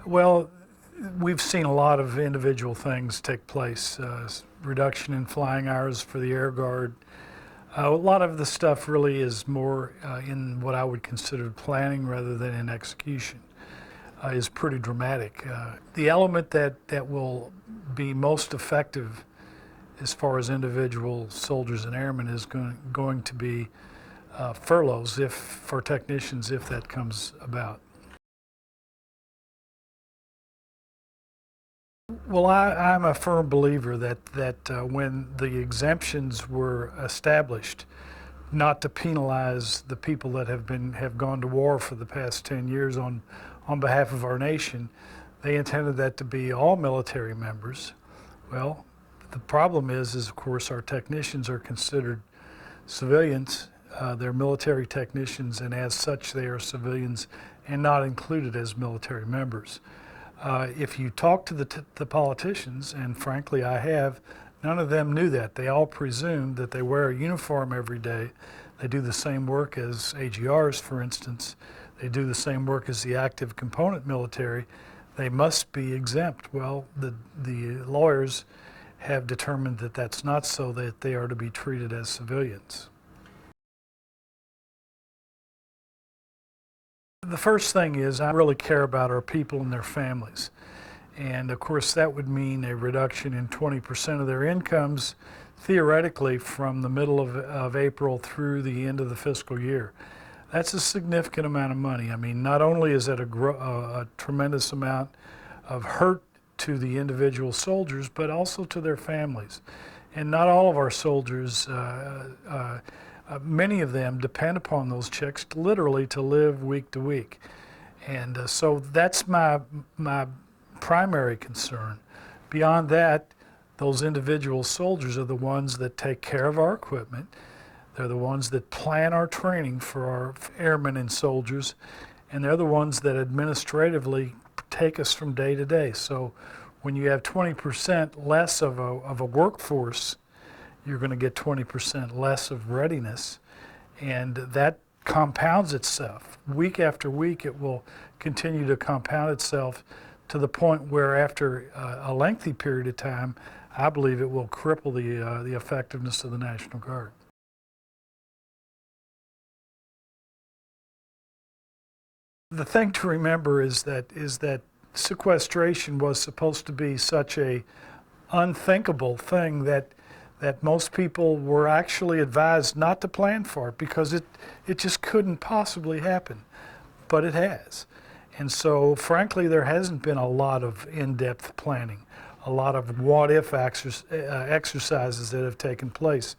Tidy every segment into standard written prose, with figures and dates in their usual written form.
Well, we've seen a lot of individual things take place. Reduction in flying hours for the Air Guard. A lot of the stuff really is more in what I would consider planning rather than in execution. Is pretty dramatic. The element that will be most effective as far as individual soldiers and airmen is going to be furloughs for technicians if that comes about. Well, I'm a firm believer that when the exemptions were established, not to penalize the people that have gone to war for the past 10 years on behalf of our nation, they intended that to be all military members. Well, the problem is of course our technicians are considered civilians. They're military technicians, and as such they are civilians and not included as military members. If you talk to the politicians, and frankly I have, none of them knew that. They all presumed that they wear a uniform every day. They do the same work as AGRs, for instance. They do the same work as the active component military. They must be exempt. Well, the lawyers have determined that that's not so, that they are to be treated as civilians. The first thing is I really care about our people and their families. And of course that would mean a reduction in 20% of their incomes, theoretically from the middle of April through the end of the fiscal year. That's a significant amount of money. I mean, not only is that a tremendous amount of hurt to the individual soldiers, but also to their families. And not all of our soldiers, many of them depend upon those checks literally to live week to week. And so that's my primary concern. Beyond that, those individual soldiers are the ones that take care of our equipment. They're the ones that plan our training for our airmen and soldiers, and they're the ones that administratively take us from day to day. So when you have 20% less of a workforce, you're going to get 20% less of readiness, and that compounds itself. Week after week it will continue to compound itself to the point where after a lengthy period of time, I believe it will cripple the effectiveness of the National Guard. The thing to remember is that sequestration was supposed to be such a unthinkable thing that most people were actually advised not to plan for it because it just couldn't possibly happen, but it has. And so frankly there hasn't been a lot of in-depth planning, a lot of what-if exercises that have taken place.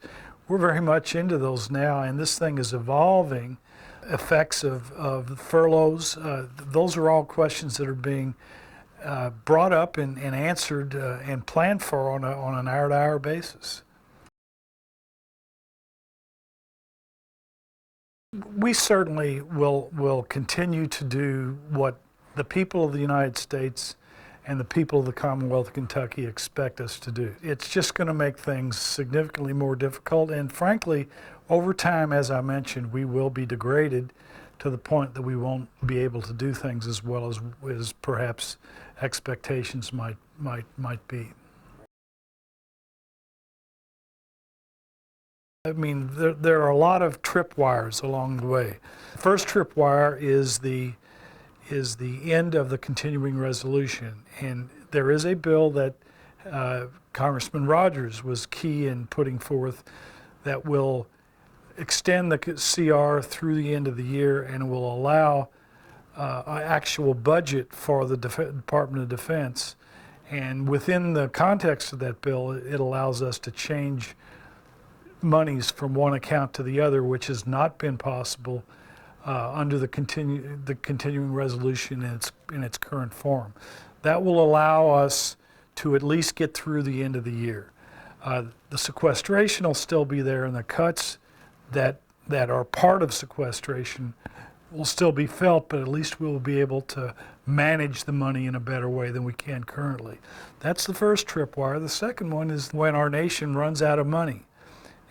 We're very much into those now, and this thing is evolving. Effects of furloughs, those are all questions that are being brought up and answered and planned for on an hour-to-hour basis. We certainly will continue to do what the people of the United States and the people of the Commonwealth of Kentucky expect us to do. It's just going to make things significantly more difficult, and frankly, over time, as I mentioned, we will be degraded to the point that we won't be able to do things as well as perhaps expectations might be. I mean, there are a lot of tripwires along the way. The first tripwire is the end of the continuing resolution, and there is a bill that Congressman Rogers was key in putting forth that will extend the CR through the end of the year and will allow an actual budget for the Department of Defense. And within the context of that bill, it allows us to change monies from one account to the other, which has not been possible under the continuing resolution in its current form. That will allow us to at least get through the end of the year. The sequestration will still be there, and the cuts that are part of sequestration will still be felt, but at least we'll be able to manage the money in a better way than we can currently. That's the first tripwire. The second one is when our nation runs out of money,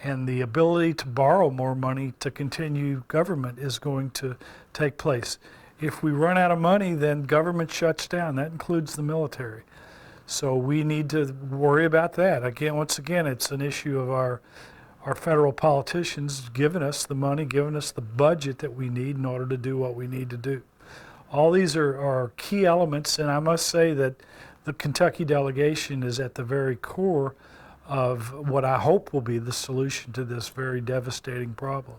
and the ability to borrow more money to continue government is going to take place. If we run out of money, then government shuts down. That includes the military. So we need to worry about that. Again, once again, it's an issue of our federal politicians giving us the money, giving us the budget that we need in order to do what we need to do. All these are key elements, and I must say that the Kentucky delegation is at the very core of what I hope will be the solution to this very devastating problem.